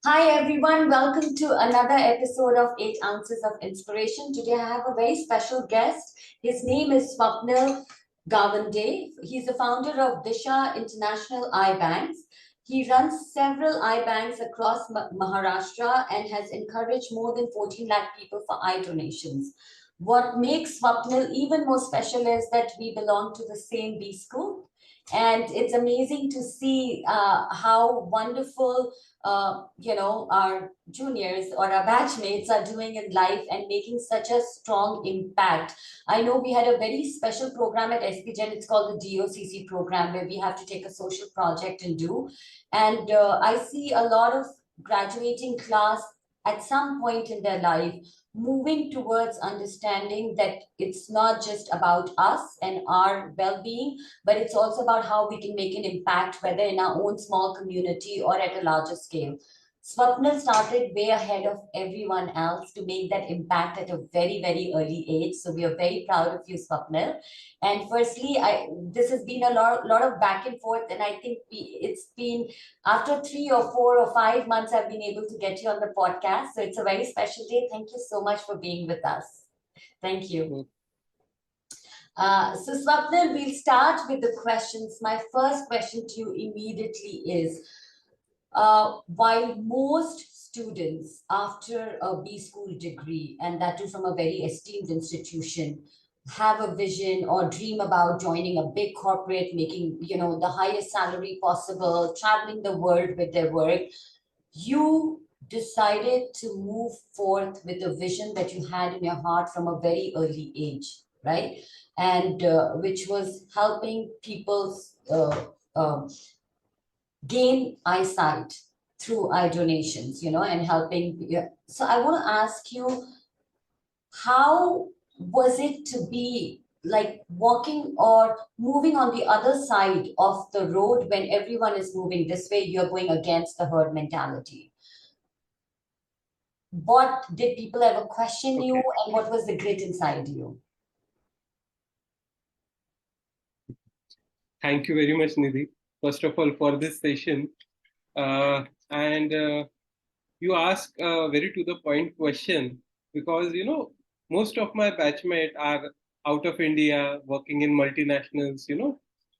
Hi everyone, welcome to another episode of 8 Ounces of Inspiration. Today I have a very special guest. His name is Swapnil Gawande. He's the founder of DEESHA International Eye Banks. He runs several eye banks across Maharashtra and has encouraged more than 14 lakh people for eye donations. What makes Swapnil even more special is that we belong to the same B school. And it's amazing to see how wonderful our juniors or our batchmates are doing in life and making such a strong impact. I know we had a very special program at SPGen. It's called the DOCC program, where we have to take a social project and do. And I see a lot of graduating class at some point in their life moving towards understanding that it's not just about us and our well-being, but it's also about how we can make an impact, whether in our own small community or at a larger scale. Swapnil started way ahead of everyone else to make that impact at a very, very early age. So we are very proud of you, Swapnil. And firstly, this has been a lot of back and forth, and I think it's been after 3 or 4 or 5 months I've been able to get you on the podcast. So it's a very special day. Thank you so much for being with us. Thank you. So Swapnil, we'll start with the questions. My first question to you immediately is, while most students after a B school degree, and that too from a very esteemed institution, have a vision or dream about joining a big corporate, making, the highest salary possible, traveling the world with their work, you decided to move forth with a vision that you had in your heart from a very early age, right? And which was helping people gain eyesight through eye donations, and helping. Yeah. So I want to ask you, how was it to be like walking or moving on the other side of the road when everyone is moving this way, you're going against the herd mentality? What did people ever question you, and what was the grit inside you? Thank you very much, Nidhi, first of all, for this session. And You ask a very to the point question because, most of my batchmates are out of India, working in multinationals,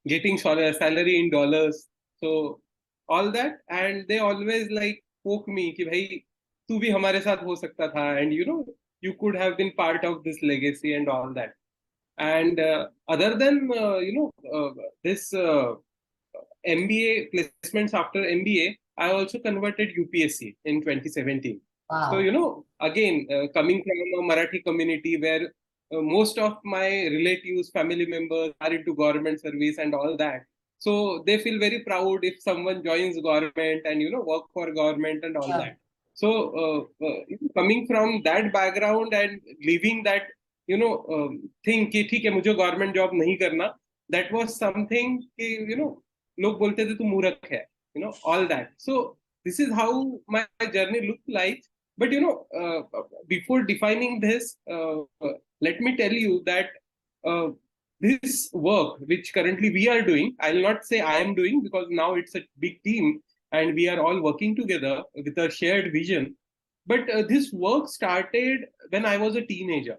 getting salary in dollars. So all that, and they always like poke me कि भाई तू भी हमारे साथ हो सकता था, and you could have been part of this legacy and all that. And other than this MBA placements after MBA, I also converted UPSC in 2017. Wow. So again, coming from a Marathi community where most of my relatives, family members are into government service and all that. So they feel very proud if someone joins government and work for government and all Sure. that. So coming from that background and leaving that think कि ठीक है मुझे government job नहीं करना, that was something कि लोग बोलते थे तू मूर्ख है, all that. So this is how my journey look like. But before defining this, let me tell you that this work which currently we are doing, I'll not say I am doing because now it's a big team and we are all working together with a shared vision. But this work started when I was a teenager,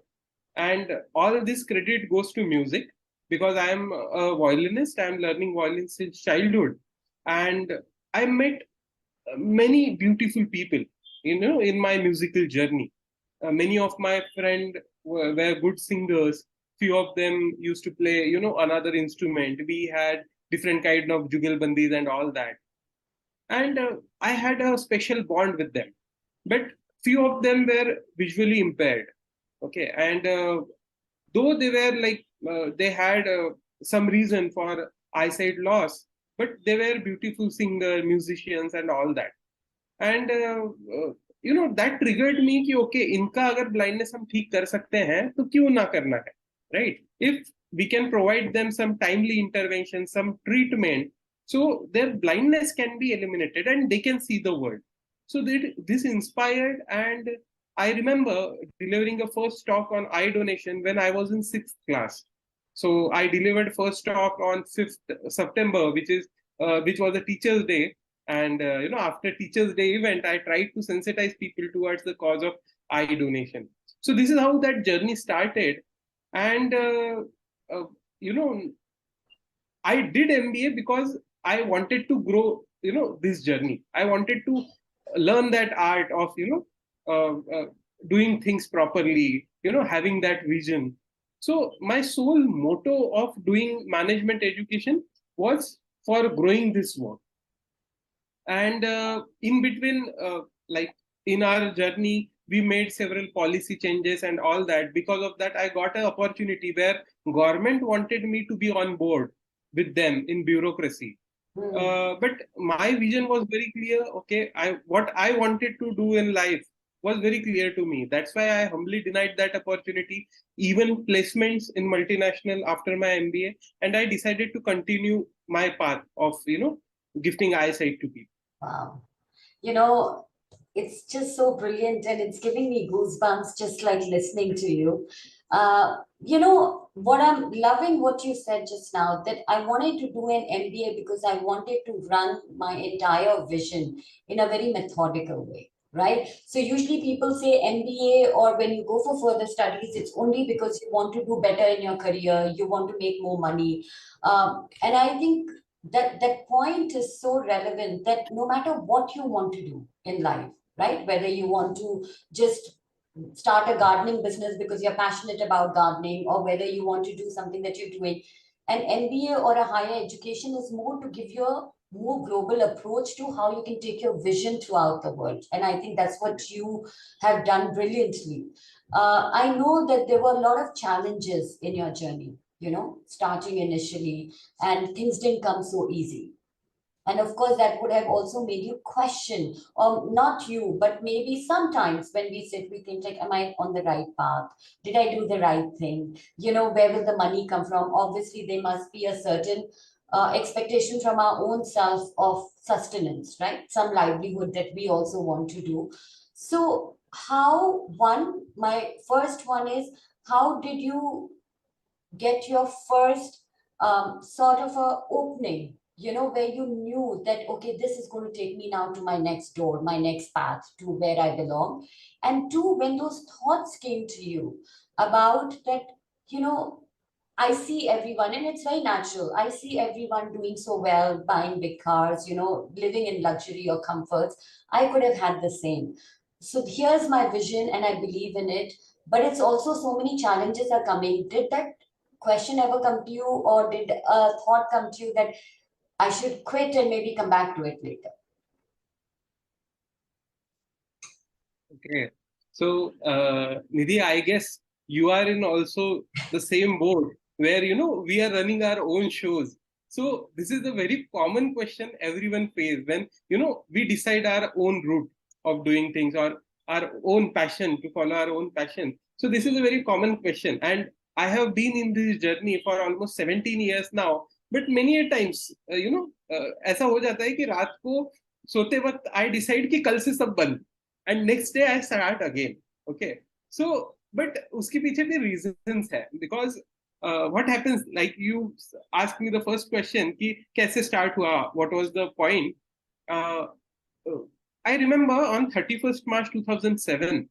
and all this credit goes to music because I am a violinist. I am learning violin since childhood, and I met many beautiful people in my musical journey. Many of my friends were good singers. Few of them used to play another instrument. We had different kind of jugalbandis and all that, and I had a special bond with them. But few of them were visually impaired. Okay, and though they were like they had some reason for eyesight loss, but they were beautiful singer, musicians, and all that. And that triggered me कि okay, इनका अगर blindness हम ठीक कर सकते हैं तो क्यों ना करना है, right? If we can provide them some timely intervention, some treatment, so their blindness can be eliminated and they can see the world. So this inspired, and I remember delivering a first talk on eye donation when I was in 6th class. So I delivered first talk on 5th September, which was a Teachers' Day. And after Teachers' Day event, I tried to sensitize people towards the cause of eye donation. So this is how that journey started. And uh, you know I did MBA because I wanted to grow, this journey. I wanted to learn that art of, doing things properly, having that vision. So my sole motto of doing management education was for growing this work. And in between, like in our journey, we made several policy changes and all that. Because of that, I got an opportunity where government wanted me to be on board with them in bureaucracy. But my vision was very clear. Okay, what I wanted to do in life was very clear to me. That's why I humbly denied that opportunity, even placements in multinational after my MBA, and I decided to continue my path of gifting eyesight to people. Wow. You know, it's just so brilliant and it's giving me goosebumps just like listening to you. What I'm loving what you said just now, that I wanted to do an MBA because I wanted to run my entire vision in a very methodical way. Right. So usually people say MBA, or when you go for further studies, it's only because you want to do better in your career, you want to make more money. And I think that point is so relevant, that no matter what you want to do in life, right, whether you want to just start a gardening business because you're passionate about gardening, or whether you want to do something that you're doing, an MBA or a higher education is more to give you a more global approach to how you can take your vision throughout the world. And I think that's what you have done brilliantly. I know that there were a lot of challenges in your journey, starting initially, and things didn't come so easy. And of course, that would have also made you question, or not you, but maybe sometimes when we sit, we think like, am I on the right path? Did I do the right thing? Where will the money come from? Obviously, there must be a certain expectation from our own self of sustenance, right? Some livelihood that we also want to do. So my first one is, how did you get your first sort of a opening, where you knew that, okay, this is going to take me now to my next door, my next path to where I belong. And two, when those thoughts came to you about that, you know, I see everyone, and it's very natural. I see everyone doing so well, buying big cars, living in luxury or comforts. I could have had the same. So here's my vision, and I believe in it. But it's also so many challenges are coming. Did that question ever come to you, or did a thought come to you that I should quit and maybe come back to it later? Okay. So, Nidhi, I guess you are in also the same boat where, we are running our own shows. So this is a very common question everyone faces when, we decide our own route of doing things, or our own passion, to follow our own passion. So this is a very common question. And I have been in this journey for almost 17 years now. But many a times, ऐसा हो जाता है कि रात को सोते वक्त I decide कि कल से सब बंद, and next day I start again. Okay, so but uski piche bhi reasons hai, because what happens, like you asked me the first question ki kaise start hua, what was the point. uh, I remember on 31st March 2007,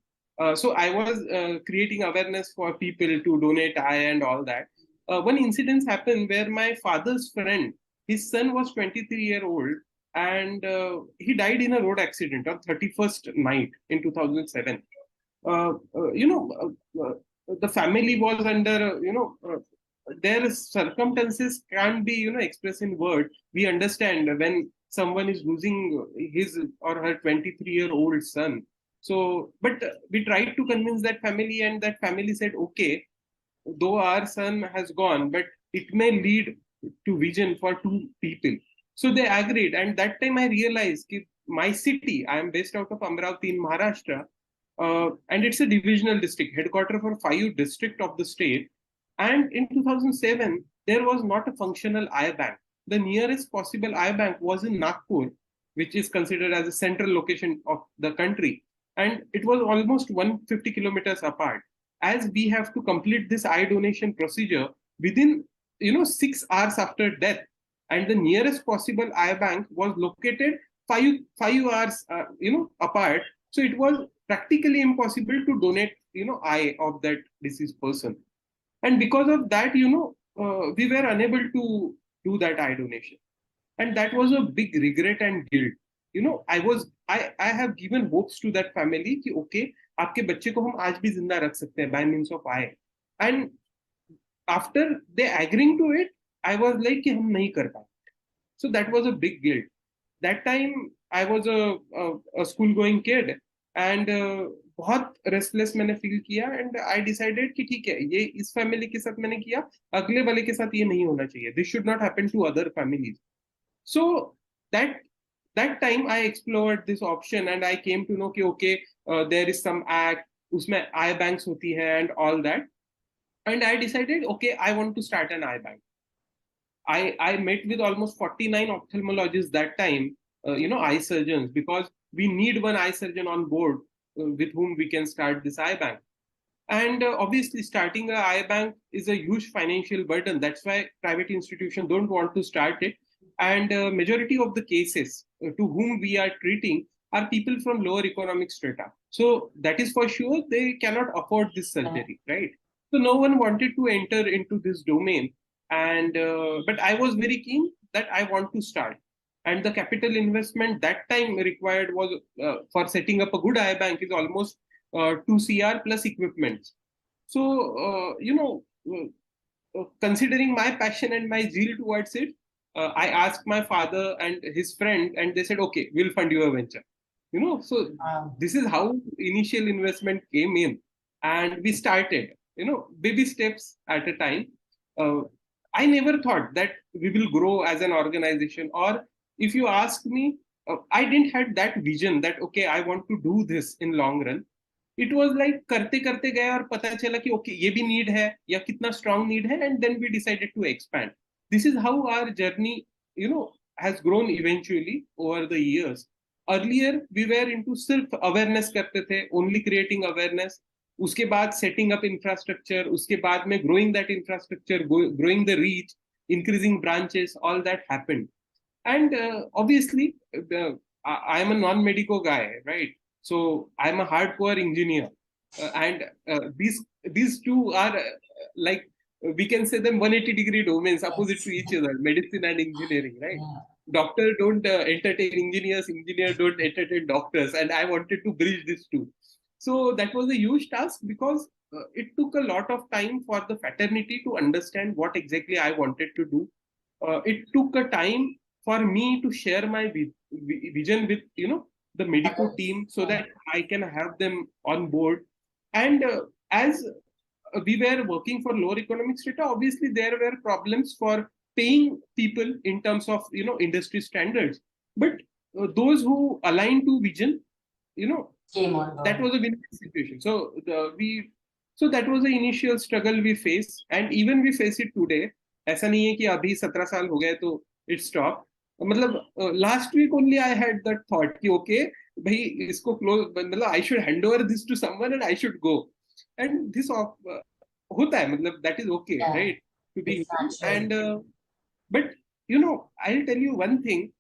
so I was creating awareness for people to donate eye and all that. One incident happened where my father's friend, his son was 23-year-old, and he died in a road accident on 31st night in 2007. Uh, uh, you know, the family was under, their circumstances can't be, expressed in words. We understand when someone is losing his or her 23-year-old son. So, but we tried to convince that family, and that family said, okay, though our son has gone, but it may lead to vision for two people. So they agreed. And that time I realized that my city, I am based out of Amravati in Maharashtra, and it's a divisional district, headquarter for 5 districts of the state. And in 2007, there was not a functional eye bank. The nearest possible eye bank was in Nagpur, which is considered as a central location of the country. And it was almost 150 kilometers apart. As we have to complete this eye donation procedure within 6 hours after death, and the nearest possible eye bank was located five hours, apart. So it was practically impossible to donate, eye of that deceased person. And because of that, we were unable to do that eye donation. And that was a big regret and guilt. I have given hopes to that family कि okay, आपके बच्चे को हम आज भी जिंदा रख सकते हैं by means of eye. And after they agreeing to it, I was like कि हम नहीं कर पाए. So that was a big guilt. That time I was a school going kid, and बहुत रेस्टलेस मैंने फील किया, एंड आई डिसाइडेड कि ठीक है, ये इस फैमिली के साथ मैंने किया, अगले वाले के साथ ये नहीं होना चाहिए. This should not happen to other families. So that time I explored this option, and I came to know कि okay, there is some act, उसमें eye banks होती है and all that. And I decided, okay, I want to start an eye bank. I met with almost 49 ophthalmologists that time, eye surgeons, because we need one eye surgeon on board with whom we can start this eye bank. And obviously, starting an eye bank is a huge financial burden. That's why private institutions don't want to start it. And majority of the cases to whom we are treating are people from lower economic strata. So that is for sure, they cannot afford this surgery, right? So no one wanted to enter into this domain. And but I was very keen that I want to start. And the capital investment that time required was for setting up a good eye bank is almost 2 CR plus equipment. So, considering my passion and my zeal towards it, I asked my father and his friend, and they said, okay, we'll fund your venture. So this is how initial investment came in. And we started, baby steps at a time. I never thought that we will grow as an organization. Or if you ask me, I didn't have that vision that, okay, I want to do this in long run. It was like करते करते गए और पता चला कि okay, ये भी need है या कितना strong need है, and then we decided to expand. This is how our journey, has grown eventually over the years. Earlier we were into सिर्फ awareness करते थे, only creating awareness. उसके बाद setting up infrastructure, उसके बाद में growing that infrastructure, growing the reach, increasing branches, all that happened. And obviously, I am a non-medico guy, right? So I'm a hardcore engineer, and these two are like, we can say them 180-degree domains opposite to each other, medicine and engineering, right? Yeah. Doctor don't entertain engineers, engineers don't entertain doctors, and I wanted to bridge these two. So that was a huge task, because it took a lot of time for the fraternity to understand what exactly I wanted to do. It took a time for me to share my vision with the medical team, so that I can have them on board. And as we were working for lower economic strata, obviously there were problems for paying people in terms of industry standards. But those who aligned to vision, came on board. That was a win-win situation. So that was the initial struggle we faced, and even we face it today. ऐसा नहीं है कि अभी 17 साल हो गए तो it stopped. मतलब last week only I had that thought कि okay, भाई इसको close, मतलब I should hand over this to someone and I should go. And this होता है, मतलब that is okay, yeah, right? To be, and but I'll tell you one thing.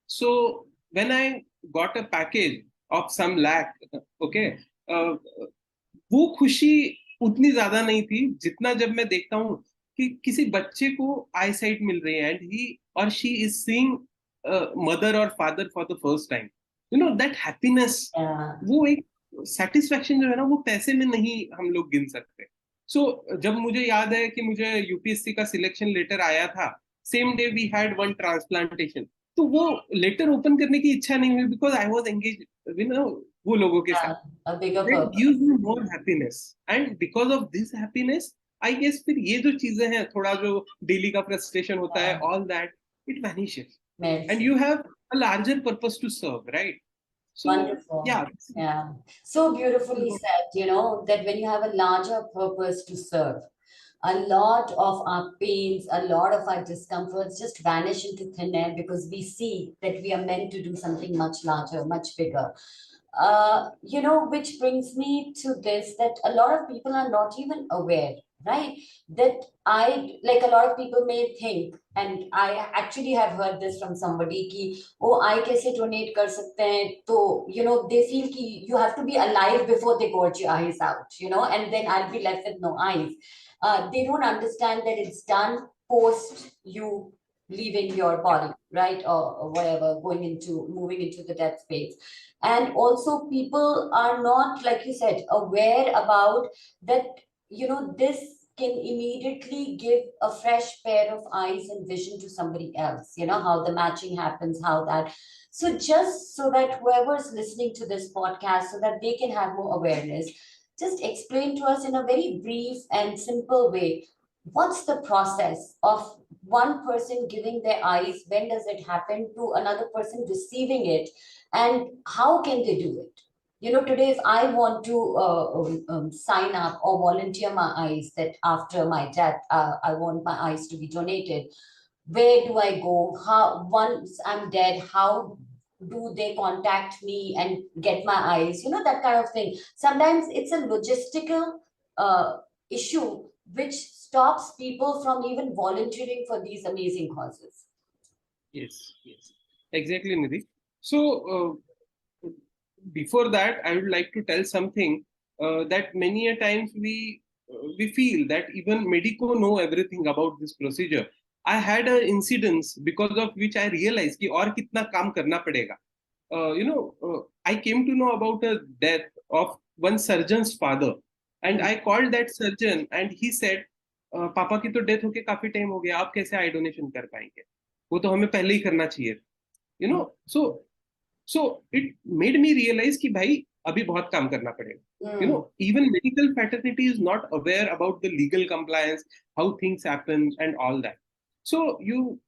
So when I got a package of some lakh, okay, वो खुशी उतनी ज्यादा नहीं थी जितना जब मैं देखता हूँ कि किसी बच्चे को आई साइट मिल रही है, एंड ही और शी इज सीइंग मदर और father for the first time. That happiness, वो एक सेटिस्फैक्शन जो है ना, वो पैसे में नहीं हम लोग गिन सकते. सो जब मुझे याद है कि मुझे यूपीएससी का सिलेक्शन लेटर आया था, same day we had one transplantation. तो वो लेटर ओपन करने की इच्छा नहीं हुई, बिकॉज आई वॉज एंगेज वो लोगों के साथ. It gives you more happiness, and because of this happiness, I guess फिर ये जो चीजें हैं, थोड़ा जो डेली का फ्रस्ट्रेशन होता है, all that, it vanishes, and you have a larger purpose to serve, right? So, wonderful. Yeah. So beautifully said, that when you have a larger purpose to serve, a lot of our pains, a lot of our discomforts just vanish into thin air, because we see that we are meant to do something much larger, much bigger. Which brings me to this, that a lot of people are not even aware right? That I, like a lot of people may think, and I actually have heard this from somebody कि oh eye कैसे donate कर सकते हैं, तो you know they feel कि you have to be alive before they gorge your eyes out, you know, and then I'll be left with no eyes. They don't understand that it's done post you leaving your body, right, or whatever, moving into the death space. And also people are not, like you said, aware about that, you know, this can immediately give a fresh pair of eyes and vision to somebody else, you know, how the matching happens, how that. So just so that whoever's listening to this podcast, so that they can have more awareness, just explain to us in a very brief and simple way, what's the process of one person giving their eyes, when does it happen, to another person receiving it, and how can they do it? You know, today if I want to sign up or volunteer my eyes, that after my death, I want my eyes to be donated, where do I go? How, once I'm dead, how do they contact me and get my eyes? You know, that kind of thing. Sometimes it's a logistical issue which stops people from even volunteering for these amazing causes. Yes, yes, exactly, Nidhi. So, before that, I would like to tell something that many a times we feel that even medico know everything about this procedure. I had an incidence because of which I realized कि और कितना काम करना पड़ेगा. I came to know about a death of one surgeon's father, and I called that surgeon, and he said, पापा की तो death होके काफी टाइम हो गया, आप कैसे आई डोनेशन कर पाएंगे? वो तो हमें पहले ही करना चाहिए. You know, so it made me realize कि भाई अभी बहुत काम करना पड़ेगा. Even medical fraternity is not aware about the legal compliance, how things happen and all that. So you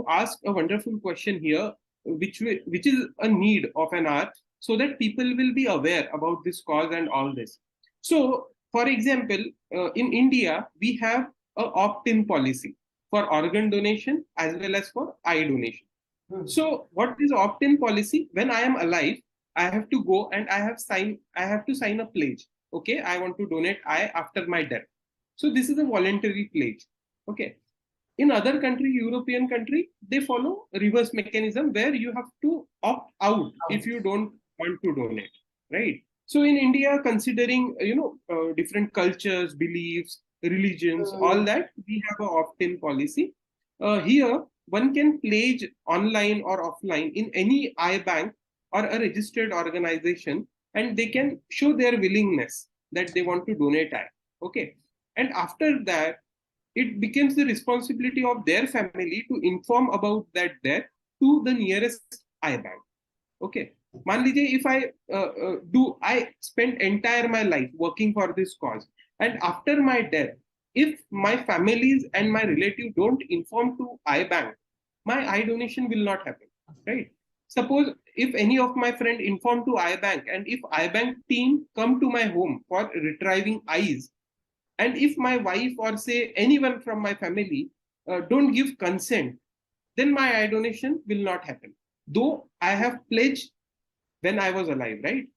ask a wonderful question here, which is a need of an hour, so that people will be aware about this cause and all this. So for example, in India we have a opt-in policy for organ donation as well as for eye donation. So what is opt-in policy? When I am alive, I have to go and I have to sign a pledge. Okay, I want to donate eye after my death. So this is a voluntary pledge. Okay. In other country, European country, they follow reverse mechanism where you have to opt out if you don't want to donate, right? So in India, considering different cultures, beliefs, religions, all that, we have an opt-in policy. Here, one can pledge online or offline in any eye bank or a registered organization, and they can show their willingness that they want to donate eye. Okay, and after that, it becomes the responsibility of their family to inform about that death to the nearest eye bank. Okay, मान लीजिए if I spend entire my life working for this cause, and after my death, if my families and my relative don't inform to eye bank, my eye donation will not happen, right? Suppose if any of my friend inform to eye bank, and if eye bank team come to my home for retrieving eyes, and if my wife or say anyone from my family don't give consent, then my eye donation will not happen. Though I have pledged when I was alive, right?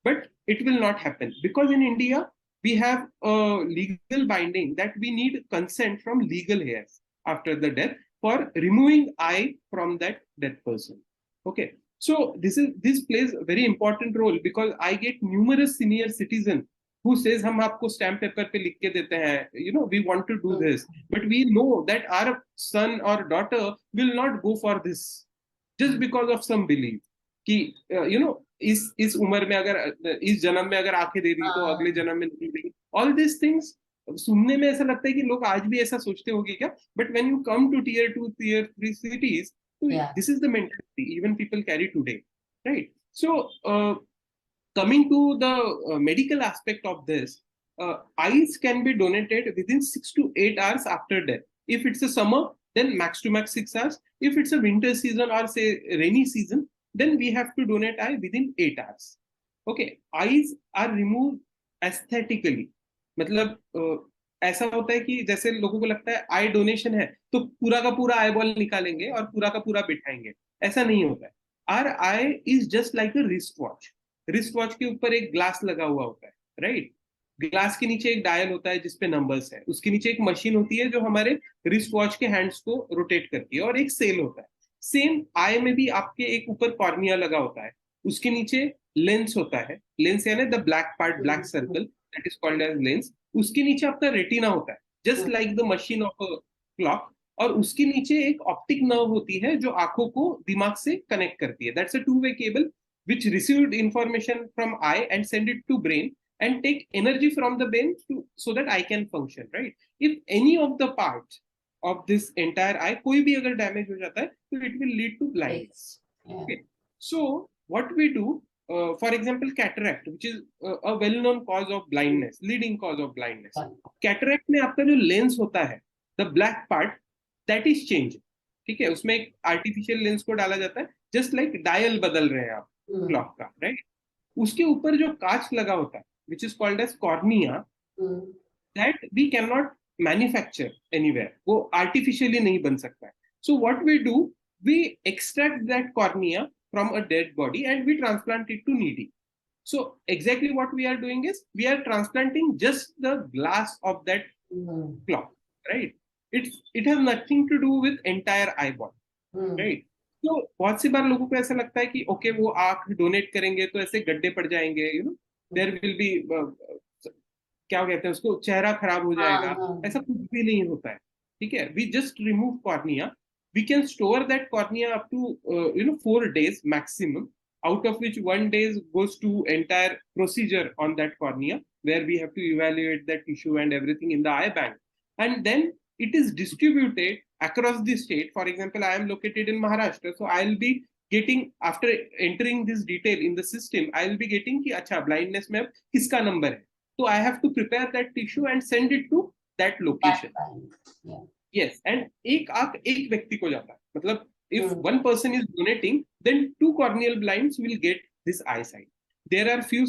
But it will not happen because in India, we have a legal binding that we need consent from legal heirs after the death for removing eye from that dead person. Okay. So this plays a very important role because I get numerous senior citizens who says हम आपको stamp paper पे लिख के देते हैं, we want to do this, but we know that our son or daughter will not go for this just because of some belief कि इस उम्र में अगर इस जन्म में अगर आंखें दे दी तो अगले जन्म में नहीं देगी. All these things सुनने में ऐसा लगता है कि लोग आज भी ऐसा सोचते होंगे क्या, but when you come to tier 2 tier 3 cities, this is the mentality even people carry today, right? So coming to the medical aspect of this, eyes can be donated within 6 to 8 hours after death. If it's a summer, then max to max 6 hours. If it's a winter season or say rainy season, then we have to donate eye within 8 hours. Okay, eyes are removed aesthetically. मतलब ऐसा होता है कि जैसे लोगों को लगता है आई डोनेशन है तो पूरा का पूरा आई बॉल निकालेंगे और पूरा का पूरा बिठाएंगे. ऐसा नहीं होता है. Are I is just like a wrist watch. Wrist watch के ऊपर एक ग्लास लगा हुआ होता है, राइट? ग्लास के नीचे एक डायल होता है जिसपे नंबर्स है, उसके नीचे एक मशीन होती है जो हमारे रिस्ट वॉच के हैंड्स को रोटेट करती है, और एक सेल होता है। सेम आई में भी आपके एक ऊपर कॉर्निया लगा होता है, उसके नीचे लेंस होता है, लेंस यानी the black part, black circle, that is called as lens. उसके नीचे आपका रेटिना होता है, just like the machine of a clock, और उसके नीचे एक ऑप्टिक नर्व होती है जो आंखों को दिमाग से कनेक्ट करती है। That's a two way cable which received information from eye and send it to brain and take energy from the brain so that I can function, right? If any of the parts of this entire eye कोई भी अगर damage हो जाता है तो it will lead to blindness. Okay, so what we do, for example, cataract, which is a well-known cause of blindness, leading cause of blindness. Cataract में आपका जो लेंस होता है, the black part, that is changed. ठीक है, उसमें एक artificial lens को डाला जाता है, जस्ट लाइक डायल बदल रहे हैं आप क्लॉक का, राइट? उसके ऊपर जो कांच लगा होता है, which is called as cornea, that we can not manufacture anywhere, वो आर्टिफिशियली नहीं बन सकता है। So what we do, we extract that cornea from a dead body and we transplant it to needy. So exactly what we are doing is we are transplanting just the glass of that clock, right? It has nothing to do with entire eyeball, right? तो बहुत सी बार लोगों को ऐसा लगता है कि okay वो आंख डोनेट करेंगे तो ऐसे गड्ढे पड़ जाएंगे, you know, there will be, क्या कहते हैं उसको, चेहरा खराब हो जाएगा। ऐसा कुछ भी नहीं होता है, ठीक है? We just remove cornea, we can store that cornea up to 4 days maximum, out of which 1 day goes to entire procedure on that cornea, where we have to evaluate that tissue and everything in the eye bank, and then it is distributed across the state. For example, I am located in Maharashtra, so I will be getting, after entering this detail in the system, I will be getting कि अच्छा blindness में किसका number है, so I have to prepare that tissue and send it to that location. Yes, and एक आंख एक व्यक्ति को जाता है, मतलब if one person is donating, then 2 corneal blinds will get this eyesight. There are few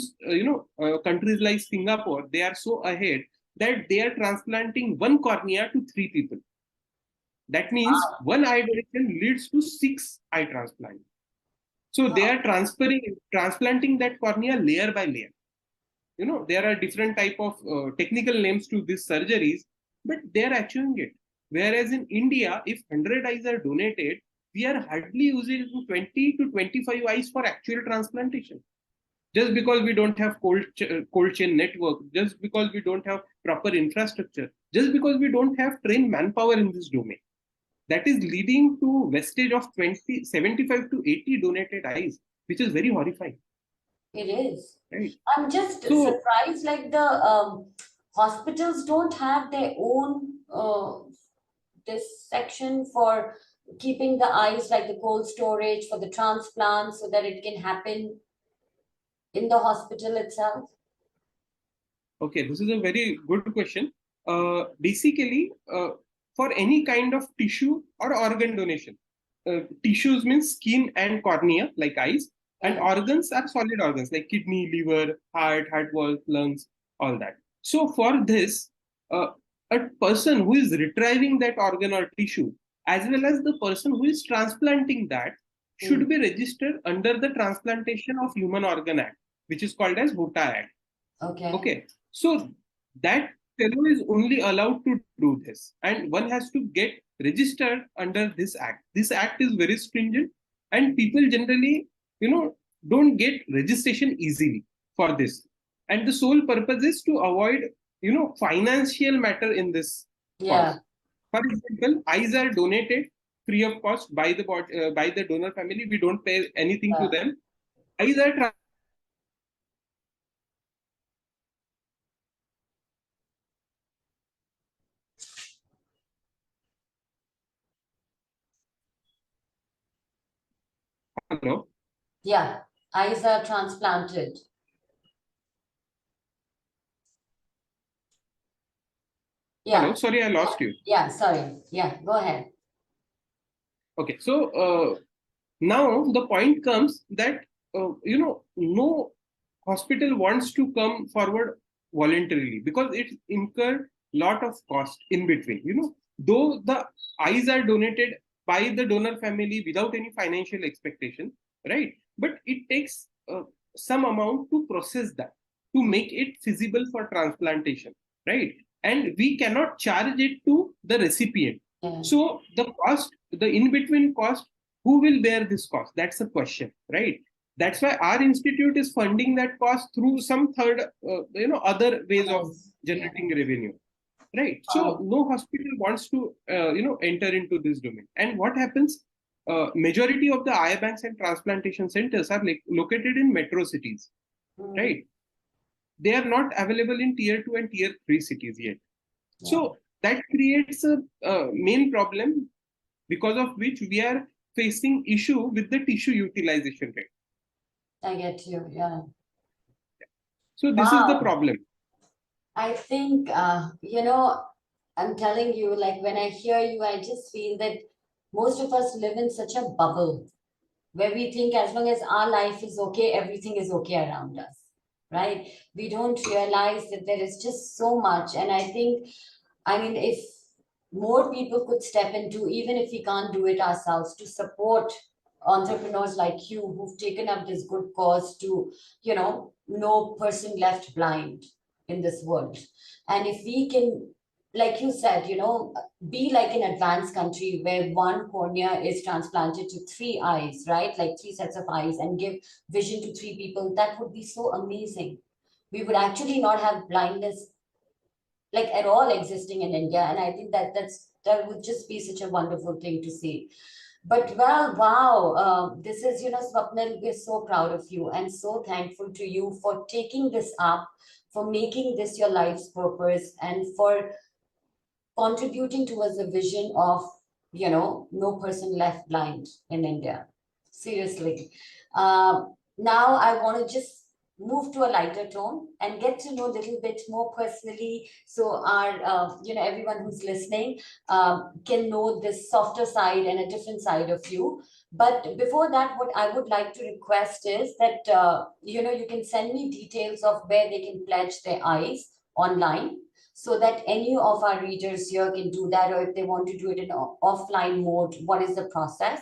countries like Singapore, they are so ahead that they are transplanting 1 cornea to 3 people. That means 1 eye donation leads to 6 eye transplants. So they are transplanting that cornea layer by layer. You know, there are different type of technical names to these surgeries, but they are achieving it. Whereas in India, if 100 eyes are donated, we are hardly using 20 to 25 eyes for actual transplantation. Just because we don't have cold chain network, just because we don't have proper infrastructure, just because we don't have trained manpower in this domain. That is leading to wastage of 75 to 80 donated eyes, which is very horrifying. It is. Right. I'm just surprised, like the hospitals don't have their own this section for keeping the eyes, like the cold storage for the transplant, so that it can happen in the hospital itself. Okay, this is a very good question. Basically, for any kind of tissue or organ donation, tissues means skin and cornea, like eyes, and organs are solid organs like kidney, liver, heart wall, lungs, all that. So for this, a person who is retrieving that organ or tissue, as well as the person who is transplanting that, should be registered under the Transplantation of Human Organ Act, which is called as HOTA Act. Okay. So that fellow is only allowed to do this, and one has to get registered under this act. This act is very stringent, and people generally, don't get registration easily for this. And the sole purpose is to avoid, financial matter in this cause. For example, eyes are donated free of cost by the donor family. We don't pay anything to them. Eyes are Hello? Yeah, eyes are transplanted. Yeah. Hello, sorry, I lost you. Yeah, sorry. Yeah, go ahead. Okay, so now the point comes that, no hospital wants to come forward voluntarily because it incurred lot of cost in between. Though the eyes are donated by the donor family without any financial expectation, right? But it takes some amount to process that. to make it feasible for transplantation, right? And we cannot charge it to the recipient. Yeah. So the cost, the in-between cost, who will bear this cost? That's the question, right? That's why our institute is funding that cost through some third, other ways of generating revenue, right? So no hospital wants to, enter into this domain. And what happens? Majority of the eye banks and transplantation centers are located in metro cities, right? They are not available in tier 2 and tier 3 cities yet. So that creates a main problem, because of which we are facing issue with the tissue utilization rate. I get you, yeah. So this is the problem. I think, I'm telling you, like when I hear you, I just feel that most of us live in such a bubble where we think as long as our life is okay, everything is okay around us, right? We don't realize that there is just so much. And I think, if more people could step into, even if we can't do it ourselves, to support entrepreneurs like you who've taken up this good cause to, no person left blind in this world. And if we can, like you said, be like an advanced country where one cornea is transplanted to three eyes, right? Like three sets of eyes, and give vision to three people, that would be so amazing. We would actually not have blindness like at all existing in India. And I think that would just be such a wonderful thing to see. But well, wow, this is, Swapnil, we're so proud of you and so thankful to you for taking this up, for making this your life's purpose, and for contributing towards the vision of, no person left blind in India. Seriously. Now I want to just move to a lighter tone and get to know a little bit more personally, so our, everyone who's listening can know this softer side and a different side of you. But before that, what I would like to request is that, you can send me details of where they can pledge their eyes online, so that any of our readers here can do that, or if they want to do it in offline mode, what is the process?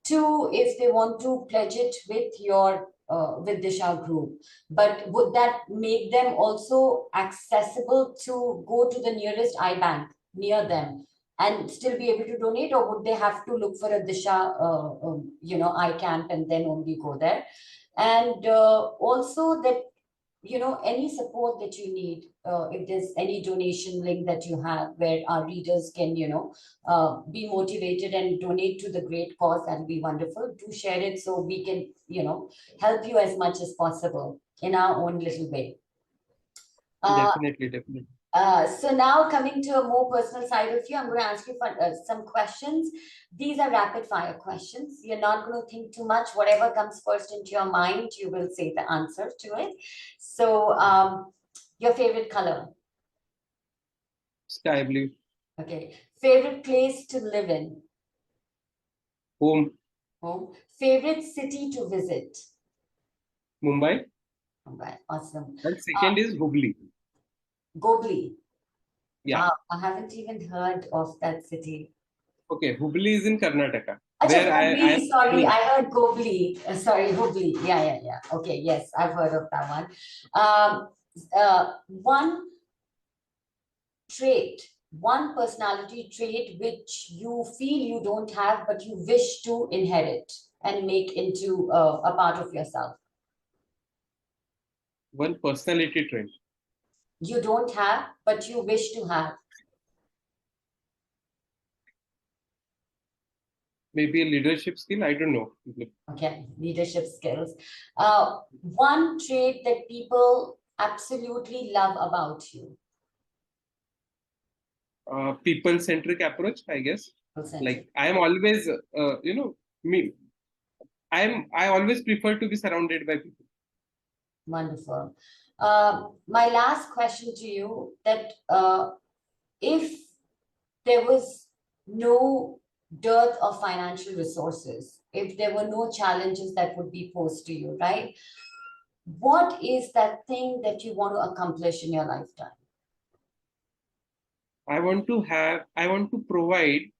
Two, if they want to pledge it with your with DEESHA Group, but would that make them also accessible to go to the nearest eye bank near them and still be able to donate, or would they have to look for a DEESHA, eye camp and then only go there? And also that, any support that you need, if there's any donation link that you have where our readers can, be motivated and donate to the great cause, that'll be wonderful. Do share it so we can, help you as much as possible in our own little way. Definitely. So now coming to a more personal side of you, I'm going to ask you for some questions. These are rapid fire questions. You're not going to think too much. Whatever comes first into your mind, you will say the answer to it. So your favorite color? Sky blue. Okay. Favorite place to live in? Home. Home. Favorite city to visit? Mumbai. Mumbai. Awesome. And second is Hubli. Gobli. Yeah. Wow, I haven't even heard of that city. Okay, Hubli is in Karnataka. Achha, Hubli, sorry, I heard Gobli. Sorry, Hubli. Yeah. Okay, yes, I've heard of that one. One trait, one personality trait which you feel you don't have, but you wish to inherit and make into a part of yourself. One personality trait. You don't have, but you wish to have. Maybe a leadership skill, I don't know. Okay, leadership skills. One trait that people absolutely love about you. People-centric approach, I guess. Like I am always, I always prefer to be surrounded by people. Wonderful. My last question to you, that if there was no dearth of financial resources, if there were no challenges that would be posed to you, right? What is that thing that you want to accomplish in your lifetime? I want to provide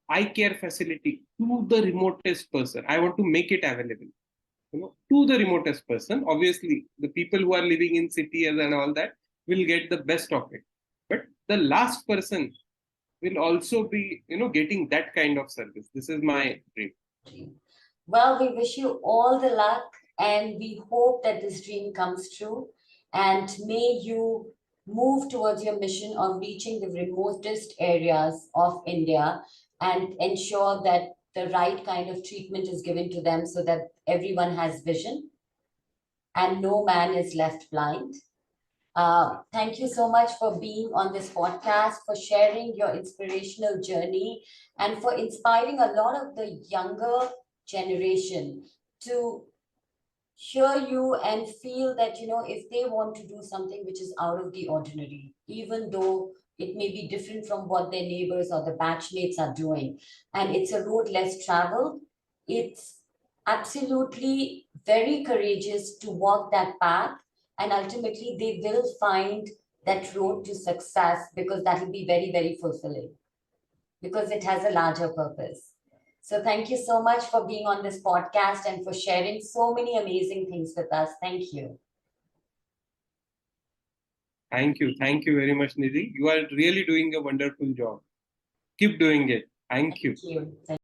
eye care facility to the remotest person. I want to make it available. to the remotest person. Obviously, the people who are living in cities and all that will get the best of it. But the last person will also be, getting that kind of service. This is my dream. Well, we wish you all the luck and we hope that this dream comes true. And may you move towards your mission of reaching the remotest areas of India and ensure that the right kind of treatment is given to them so that everyone has vision and no man is left blind. Thank you so much for being on this podcast, for sharing your inspirational journey, and for inspiring a lot of the younger generation to hear you and feel that, if they want to do something which is out of the ordinary, even though it may be different from what their neighbors or the batchmates are doing, and it's a road less traveled, it's absolutely very courageous to walk that path, and ultimately they will find that road to success because that will be very, very fulfilling because it has a larger purpose. So thank you so much for being on this podcast and for sharing so many amazing things with us. Thank you. Thank you. Thank you very much, Nidhi. You are really doing a wonderful job. Keep doing it. Thank you. Thank you.